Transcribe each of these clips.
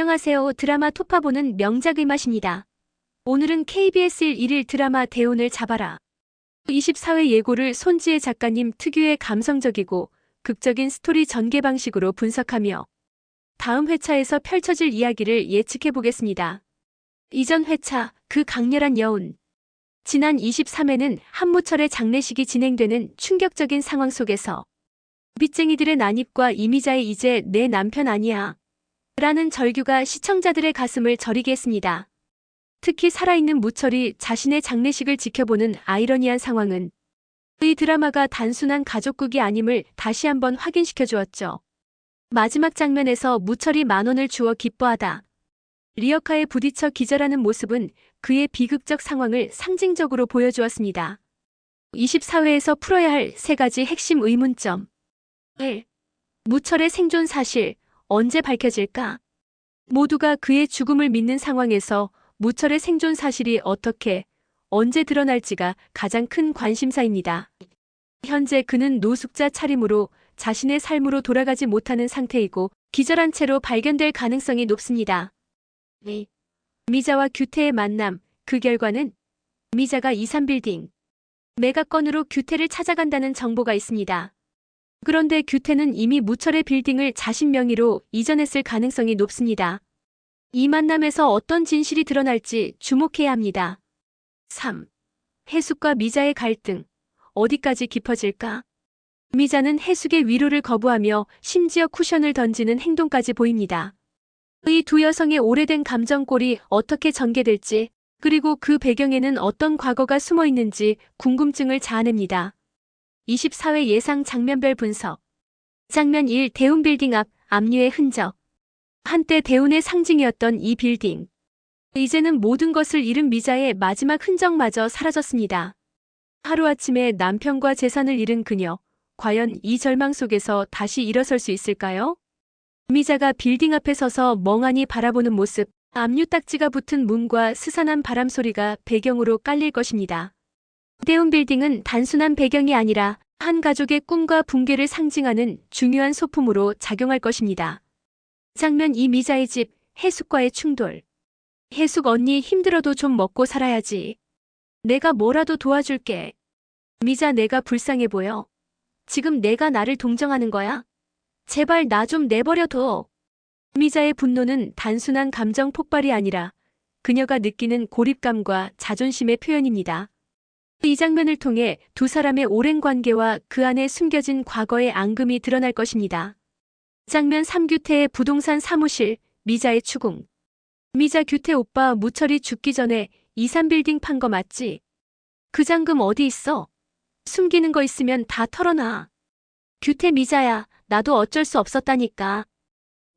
안녕하세요. 드라마 토파 보는 명작의 맛입니다. 오늘은 KBS 1일 드라마 대운을 잡아라. 24회 예고를 손지혜 작가님 특유의 감성적이고 극적인 스토리 전개 방식으로 분석하며 다음 회차에서 펼쳐질 이야기를 예측해 보겠습니다. 이전 회차, 그 강렬한 여운. 지난 23회는 한무철의 장례식이 진행되는 충격적인 상황 속에서 빚쟁이들의 난입과 이미자의 이제 내 남편 아니야 라는 절규가 시청자들의 가슴을 저리게 했습니다. 특히 살아있는 무철이 자신의 장례식을 지켜보는 아이러니한 상황은 이 드라마가 단순한 가족극이 아님을 다시 한번 확인시켜 주었죠. 마지막 장면에서 무철이 10,000원을 주어 기뻐하다 리어카에 부딪혀 기절하는 모습은 그의 비극적 상황을 상징적으로 보여주었습니다. 24회에서 풀어야 할 3가지 핵심 의문점. 1. 무철의 생존 사실, 언제 밝혀질까? 모두가 그의 죽음을 믿는 상황에서 무철의 생존 사실이 어떻게, 언제 드러날지가 가장 큰 관심사입니다. 현재 그는 노숙자 차림으로 자신의 삶으로 돌아가지 못하는 상태이고 기절한 채로 발견될 가능성이 높습니다. 미자와 규태의 만남, 그 결과는 미자가 23빌딩 매각건으로 규태를 찾아간다는 정보가 있습니다. 그런데 규태는 이미 무철의 빌딩을 자신 명의로 이전했을 가능성이 높습니다. 이 만남에서 어떤 진실이 드러날지 주목해야 합니다. 3. 해숙과 미자의 갈등. 어디까지 깊어질까? 미자는 해숙의 위로를 거부하며 심지어 쿠션을 던지는 행동까지 보입니다. 이 두 여성의 오래된 감정골이 어떻게 전개될지, 그리고 그 배경에는 어떤 과거가 숨어 있는지 궁금증을 자아냅니다. 24회 예상 장면별 분석. 장면 1. 대운 빌딩 앞, 압류의 흔적. 한때 대운의 상징이었던 이 빌딩. 이제는 모든 것을 잃은 미자의 마지막 흔적마저 사라졌습니다. 하루아침에 남편과 재산을 잃은 그녀. 과연 이 절망 속에서 다시 일어설 수 있을까요? 미자가 빌딩 앞에 서서 멍하니 바라보는 모습, 압류 딱지가 붙은 문과 스산한 바람 소리가 배경으로 깔릴 것입니다. 대운 빌딩은 단순한 배경이 아니라 한 가족의 꿈과 붕괴를 상징하는 중요한 소품으로 작용할 것입니다. 장면 2. 미자의 집, 해숙과의 충돌. 해숙 언니 힘들어도 좀 먹고 살아야지. 내가 뭐라도 도와줄게. 미자 내가 불쌍해 보여. 지금 내가 나를 동정하는 거야? 제발 나 좀 내버려둬. 미자의 분노는 단순한 감정 폭발이 아니라 그녀가 느끼는 고립감과 자존심의 표현입니다. 이 장면을 통해 두 사람의 오랜 관계와 그 안에 숨겨진 과거의 앙금이 드러날 것입니다. 장면 3. 규태의 부동산 사무실, 미자의 추궁. 미자 규태 오빠 무철이 죽기 전에 23빌딩 판 거 맞지? 그 잔금 어디 있어? 숨기는 거 있으면 다 털어놔. 규태 미자야, 나도 어쩔 수 없었다니까.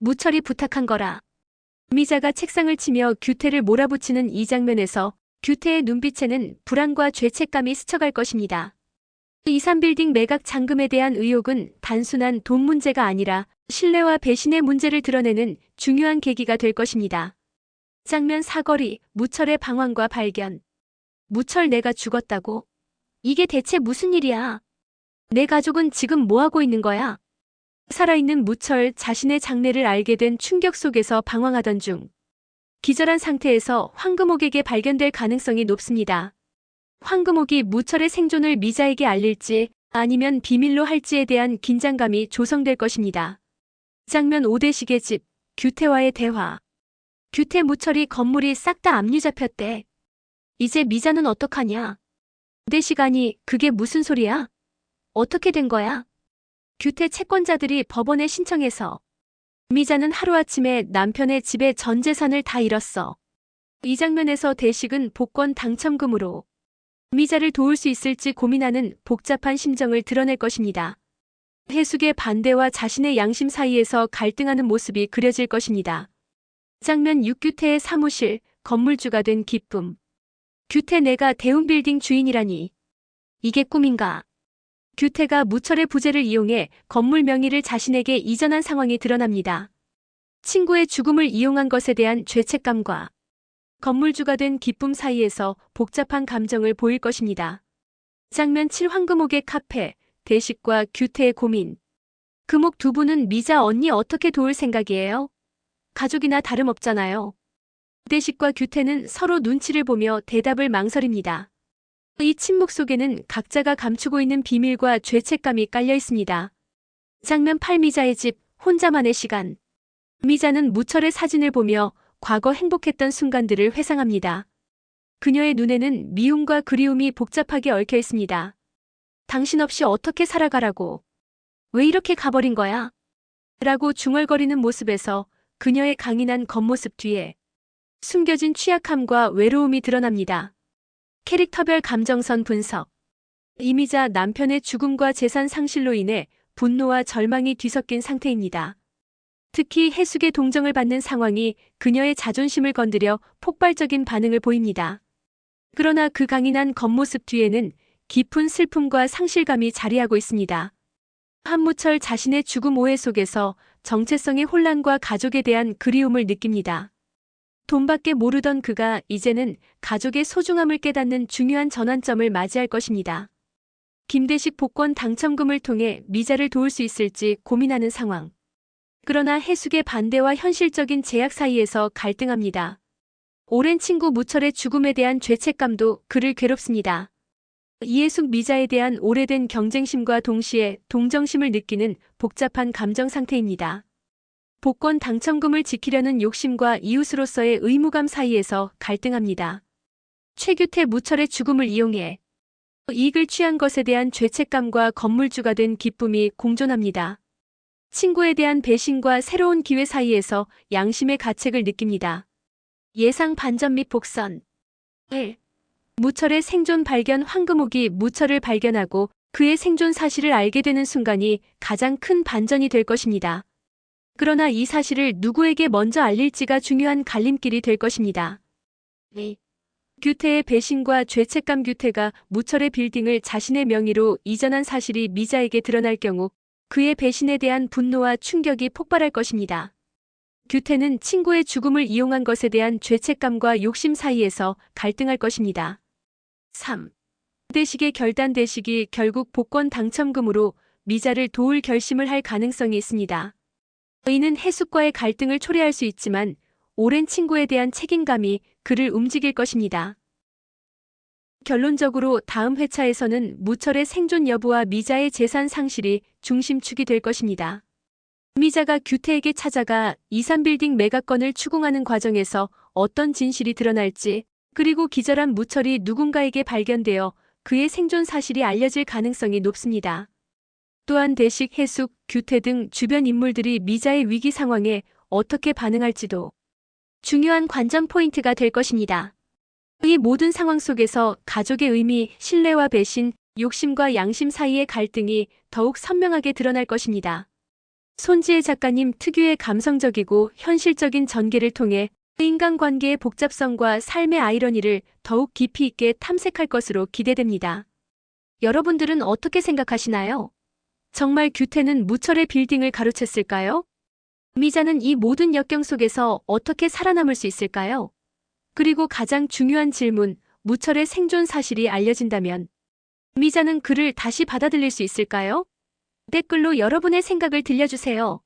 무철이 부탁한 거라. 미자가 책상을 치며 규태를 몰아붙이는 이 장면에서 규태의 눈빛에는 불안과 죄책감이 스쳐갈 것입니다. 23빌딩 매각 잔금에 대한 의혹은 단순한 돈 문제가 아니라 신뢰와 배신의 문제를 드러내는 중요한 계기가 될 것입니다. 장면 4. 거리, 무철의 방황과 발견. 무철 내가 죽었다고? 이게 대체 무슨 일이야? 내 가족은 지금 뭐하고 있는 거야? 살아있는 무철 자신의 장래를 알게 된 충격 속에서 방황하던 중 기절한 상태에서 황금옥에게 발견될 가능성이 높습니다. 황금옥이 무철의 생존을 미자에게 알릴지 아니면 비밀로 할지에 대한 긴장감이 조성될 것입니다. 장면 5. 대식의 집, 규태와의 대화. 규태 무철이 건물이 싹 다 압류 잡혔대. 이제 미자는 어떡하냐? 대식아니, 그게 무슨 소리야? 어떻게 된 거야? 규태 채권자들이 법원에 신청해서 미자는 하루아침에 남편의 집에 전 재산을 다 잃었어. 이 장면에서 대식은 복권 당첨금으로 미자를 도울 수 있을지 고민하는 복잡한 심정을 드러낼 것입니다. 해숙의 반대와 자신의 양심 사이에서 갈등하는 모습이 그려질 것입니다. 장면 6. 규태의 사무실, 건물주가 된 기쁨. 규태 내가 대운빌딩 주인이라니. 이게 꿈인가? 규태가 무철의 부재를 이용해 건물 명의를 자신에게 이전한 상황이 드러납니다. 친구의 죽음을 이용한 것에 대한 죄책감과 건물주가 된 기쁨 사이에서 복잡한 감정을 보일 것입니다. 장면 7. 황금옥의 카페, 대식과 규태의 고민. 금옥 두 분은 미자 언니 어떻게 도울 생각이에요? 가족이나 다름없잖아요. 대식과 규태는 서로 눈치를 보며 대답을 망설입니다. 이 침묵 속에는 각자가 감추고 있는 비밀과 죄책감이 깔려 있습니다. 장면 8 미자의 집, 혼자만의 시간. 미자는 무철의 사진을 보며 과거 행복했던 순간들을 회상합니다. 그녀의 눈에는 미움과 그리움이 복잡하게 얽혀 있습니다. 당신 없이 어떻게 살아가라고. 왜 이렇게 가버린 거야? 라고 중얼거리는 모습에서 그녀의 강인한 겉모습 뒤에 숨겨진 취약함과 외로움이 드러납니다. 캐릭터별 감정선 분석. 이미자 남편의 죽음과 재산 상실로 인해 분노와 절망이 뒤섞인 상태입니다. 특히 해숙의 동정을 받는 상황이 그녀의 자존심을 건드려 폭발적인 반응을 보입니다. 그러나 그 강인한 겉모습 뒤에는 깊은 슬픔과 상실감이 자리하고 있습니다. 한무철 자신의 죽음 오해 속에서 정체성의 혼란과 가족에 대한 그리움을 느낍니다. 돈밖에 모르던 그가 이제는 가족의 소중함을 깨닫는 중요한 전환점을 맞이할 것입니다. 김대식 복권 당첨금을 통해 미자를 도울 수 있을지 고민하는 상황. 그러나 해숙의 반대와 현실적인 제약 사이에서 갈등합니다. 오랜 친구 무철의 죽음에 대한 죄책감도 그를 괴롭습니다. 이해숙 미자에 대한 오래된 경쟁심과 동시에 동정심을 느끼는 복잡한 감정 상태입니다. 복권 당첨금을 지키려는 욕심과 이웃으로서의 의무감 사이에서 갈등합니다. 최규태 무철의 죽음을 이용해 이익을 취한 것에 대한 죄책감과 건물주가 된 기쁨이 공존합니다. 친구에 대한 배신과 새로운 기회 사이에서 양심의 가책을 느낍니다. 예상 반전 및 복선. 1. 무철의 생존 발견. 황금옥이 무철을 발견하고 그의 생존 사실을 알게 되는 순간이 가장 큰 반전이 될 것입니다. 그러나 이 사실을 누구에게 먼저 알릴지가 중요한 갈림길이 될 것입니다. 2. 규태의 배신과 죄책감. 규태가 무철의 빌딩을 자신의 명의로 이전한 사실이 미자에게 드러날 경우 그의 배신에 대한 분노와 충격이 폭발할 것입니다. 규태는 친구의 죽음을 이용한 것에 대한 죄책감과 욕심 사이에서 갈등할 것입니다. 3. 대식의 결단. 대식이 결국 복권 당첨금으로 미자를 도울 결심을 할 가능성이 있습니다. 이는 해숙과의 갈등을 초래할 수 있지만 오랜 친구에 대한 책임감이 그를 움직일 것입니다. 결론적으로 다음 회차에서는 무철의 생존 여부와 미자의 재산 상실이 중심축이 될 것입니다. 미자가 규태에게 찾아가 이산빌딩 매각건을 추궁하는 과정에서 어떤 진실이 드러날지, 그리고 기절한 무철이 누군가에게 발견되어 그의 생존 사실이 알려질 가능성이 높습니다. 또한 대식, 해숙, 규태 등 주변 인물들이 미자의 위기 상황에 어떻게 반응할지도 중요한 관전 포인트가 될 것입니다. 이 모든 상황 속에서 가족의 의미, 신뢰와 배신, 욕심과 양심 사이의 갈등이 더욱 선명하게 드러날 것입니다. 손지혜 작가님 특유의 감성적이고 현실적인 전개를 통해 인간관계의 복잡성과 삶의 아이러니를 더욱 깊이 있게 탐색할 것으로 기대됩니다. 여러분들은 어떻게 생각하시나요? 정말 규태는 무철의 빌딩을 가로챘을까요? 미자는 이 모든 역경 속에서 어떻게 살아남을 수 있을까요? 그리고 가장 중요한 질문, 무철의 생존 사실이 알려진다면 미자는 그를 다시 받아들일 수 있을까요? 댓글로 여러분의 생각을 들려주세요.